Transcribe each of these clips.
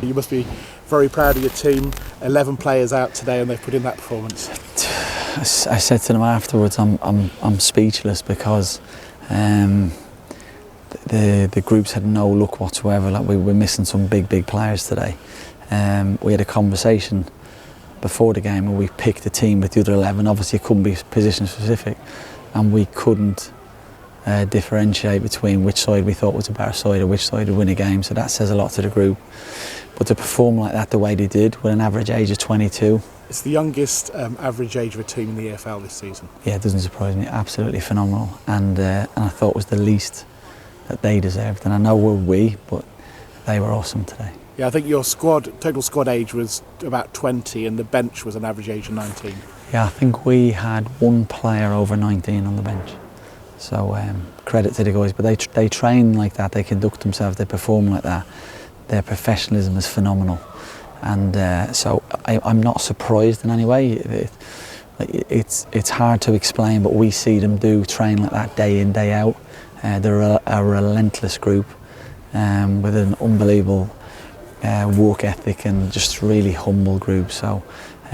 You must be very proud of your team. 11 players out today and they've put in that performance. I said to them afterwards, I'm speechless because the groups had no luck whatsoever. Like we were missing some big players today. We had a conversation before the game where we picked a team with the other 11. Obviously it couldn't be position specific, and we couldn't differentiate between which side we thought was a better side or which side would win a game. So that says a lot to the group. But to perform like that the way they did, with an average age of 22. It's the youngest average age of a team in the EFL this season. Yeah, it doesn't surprise me. Absolutely phenomenal, and I thought it was the least that they deserved. And I know we, but they were awesome today. Yeah, I think your total squad age was about 20 and the bench was an average age of 19. Yeah, I think we had one player over 19 on the bench. So credit to the guys, but they train like that, they conduct themselves, they perform like that. Their professionalism is phenomenal. And so I'm not surprised in any way. It's hard to explain, but we see them train like that day in, day out. They're a relentless group with an unbelievable work ethic and just really humble group. So,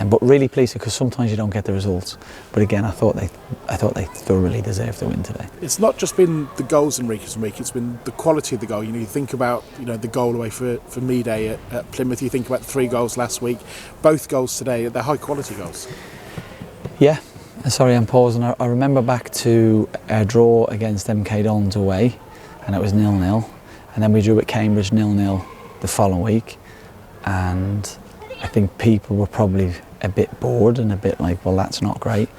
but really pleasing because sometimes you don't get the results. But again, I thought they thoroughly deserved the win today. It's not just been the goals in Enrique, it's been the quality of the goal. You think about the goal away for Meaday at Plymouth. You think about the 3 goals last week. Both goals today, they're high quality goals. Yeah. Sorry, I'm pausing. I remember back to a draw against MK Dons away, and it was 0-0, and then we drew at Cambridge 0-0 the following week, and I think people were probably a bit bored and a bit like, well, that's not great,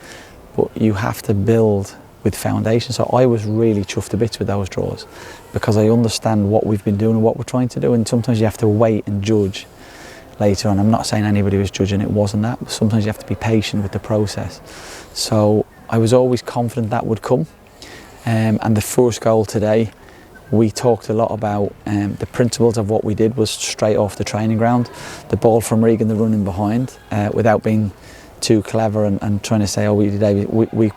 but you have to build with foundation. So I was really chuffed to bits with those draws because I understand what we've been doing and what we're trying to do, and sometimes you have to wait and judge later on. I'm not saying anybody was judging, it wasn't that, but sometimes you have to be patient with the process. So I was always confident that would come, and the first goal today, we talked a lot about the principles of what we did was straight off the training ground. The ball from Regan, the running behind, without being too clever and trying to say, oh, we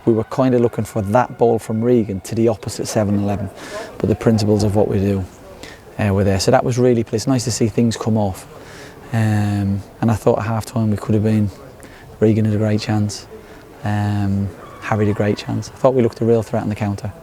were kind of looking for that ball from Regan to the opposite 7-11, but the principles of what we do were there. So that was really pleasant. It's nice to see things come off. And I thought at half time we could have been, Regan had a great chance, Harry had a great chance. I thought we looked a real threat on the counter.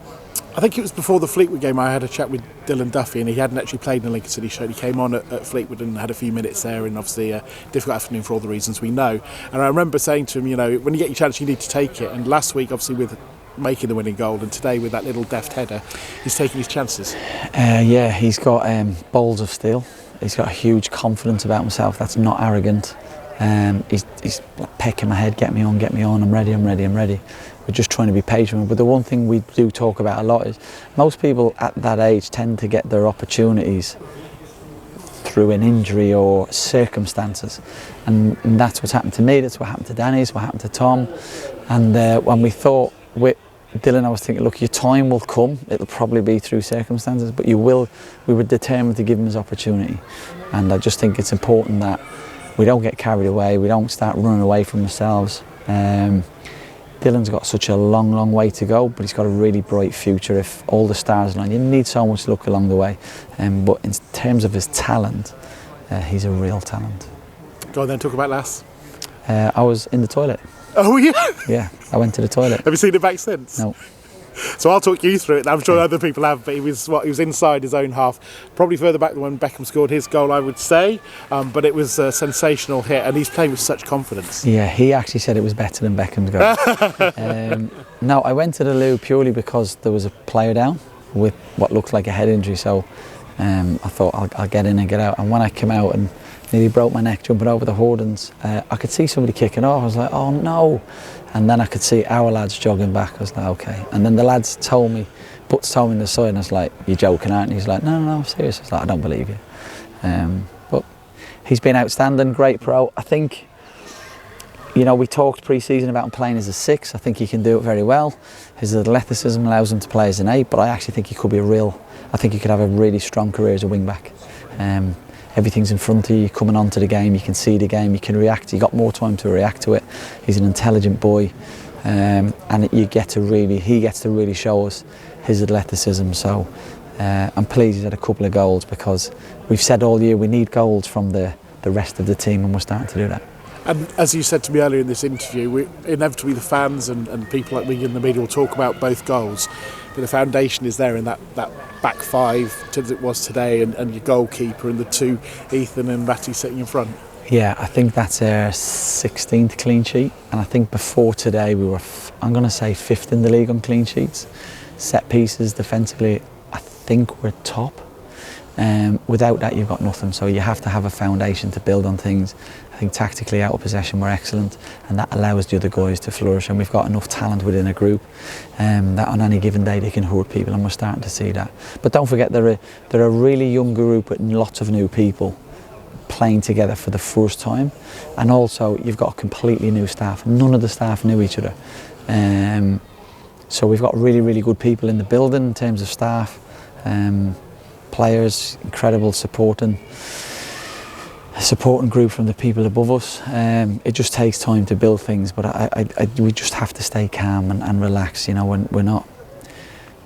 I think it was before the Fleetwood game. I had a chat with Dylan Duffy, and he hadn't actually played in the Lincoln City show. He came on at Fleetwood and had a few minutes there, and obviously a difficult afternoon for all the reasons we know. And I remember saying to him, when you get your chance, you need to take it. And last week, obviously, with making the winning goal, and today with that little deft header, he's taking his chances. Yeah, he's got balls of steel. He's got a huge confidence about himself. That's not arrogant. He's pecking my head, get me on, I'm ready. We're just trying to be patient. But the one thing we do talk about a lot is most people at that age tend to get their opportunities through an injury or circumstances, and that's what's happened to me, that's what happened to Danny, that's what happened to Tom. And when we thought with Dylan, I was thinking, look, your time will come, it'll probably be through circumstances, but we were determined to give him his opportunity. And I just think it's important that we don't get carried away, we don't start running away from ourselves. Dylan's got such a long way to go, but he's got a really bright future if all the stars align. You need so much luck along the way, but in terms of his talent, he's a real talent. Go on then, talk about Lass. I was in the toilet. Oh yeah? Yeah, I went to the toilet. Have you seen it back since? No. So I'll talk you through it. I'm sure other people have, but he was inside his own half, probably further back than when Beckham scored his goal, I would say. But it was a sensational hit, and he's playing with such confidence. Yeah, he actually said it was better than Beckham's goal. No, I went to the loo purely because there was a player down with what looked like a head injury. So I thought I'll get in and get out. And when I came out and nearly broke my neck jumping over the hoardings, I could see somebody kicking off. I was like, oh no. And then I could see our lads jogging back. I was like, okay. And then the lads told me in the side, and I was like, you're joking, aren't you? He's like, no, I'm serious. I was like, I don't believe you. But he's been outstanding, great pro. I think, we talked pre-season about him playing as a 6. I think he can do it very well. His athleticism allows him to play as an 8, but I actually think he could be I think he could have a really strong career as a wing-back. Everything's in front of you, you're coming onto the game, you can see the game, you can react, you got more time to react to it. He's an intelligent boy, and he gets to really show us his athleticism. So I'm pleased he's had a couple of goals, because we've said all year we need goals from the rest of the team, and we're starting to do that. And as you said to me earlier in this interview, inevitably the fans and people like me in the media will talk about both goals, but the foundation is there in that back five as it was today, and your goalkeeper and the two, Ethan and Ratty, sitting in front. Yeah, I think that's our 16th clean sheet, and I think before today we were, I'm going to say, 5th in the league on clean sheets. Set pieces, defensively, I think we're top. Without that you've got nothing, so you have to have a foundation to build on things. I think tactically out of possession we're excellent, and that allows the other guys to flourish, and we've got enough talent within a group that on any given day they can hurt people, and we're starting to see that. But don't forget, they're a really young group with lots of new people playing together for the first time, and also you've got completely new staff. None of the staff knew each other, so we've got really good people in the building in terms of staff, players, incredible supporting group from the people above us. It just takes time to build things, but we just have to stay calm and relax. You know, we're not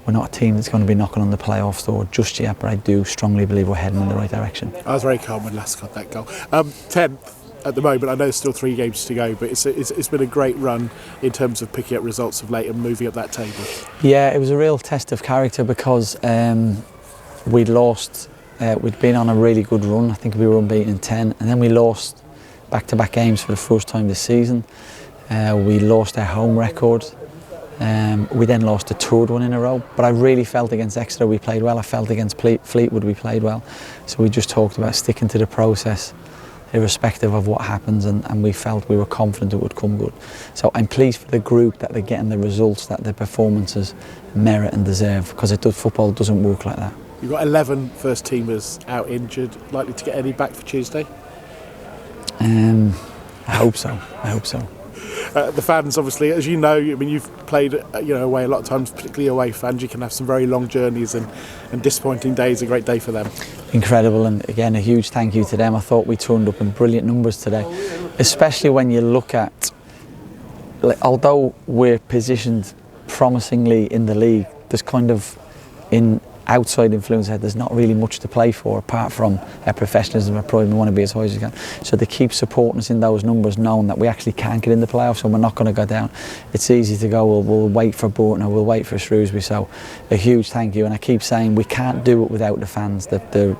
a team that's going to be knocking on the playoffs door just yet, but I do strongly believe we're heading in the right direction. I was very calm when Les got that goal. 10th at the moment. I know there's still 3 games to go, but it's been a great run in terms of picking up results of late and moving up that table. Yeah, it was a real test of character, because we'd lost. We'd been on a really good run. I think we were unbeaten in 10, and then we lost back-to-back games for the first time this season. We lost our home record. We then lost a third one in a row, but I really felt against Exeter we played well. I felt against Fleetwood we played well. So we just talked about sticking to the process, irrespective of what happens, and we felt we were confident it would come good. So I'm pleased for the group that they're getting the results that their performances merit and deserve, because football doesn't work like that. You've got 11 first teamers out injured. Likely to get any back for Tuesday? I hope so. The fans, obviously, as you know, I mean, you've played away a lot of times, particularly away fans. You can have some very long journeys and disappointing days. A great day for them. Incredible, and again a huge thank you to them. I thought we turned up in brilliant numbers today, especially when you look at, although we're positioned promisingly in the league, there's kind of in outside influence head, there's not really much to play for apart from our professionalism, our pride, and we want to be as high as we can. So they keep supporting us in those numbers, knowing that we actually can't get in the playoffs, so we're not going to go down. It's easy to go, we'll wait for Burton or we'll wait for Shrewsbury. So a huge thank you, and I keep saying we can't do it without the fans. The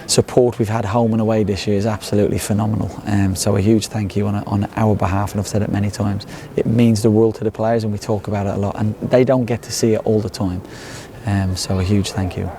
support we've had home and away this year is absolutely phenomenal. So a huge thank you on our behalf, and I've said it many times. It means the world to the players, and we talk about it a lot, and they don't get to see it all the time. So a huge thank you.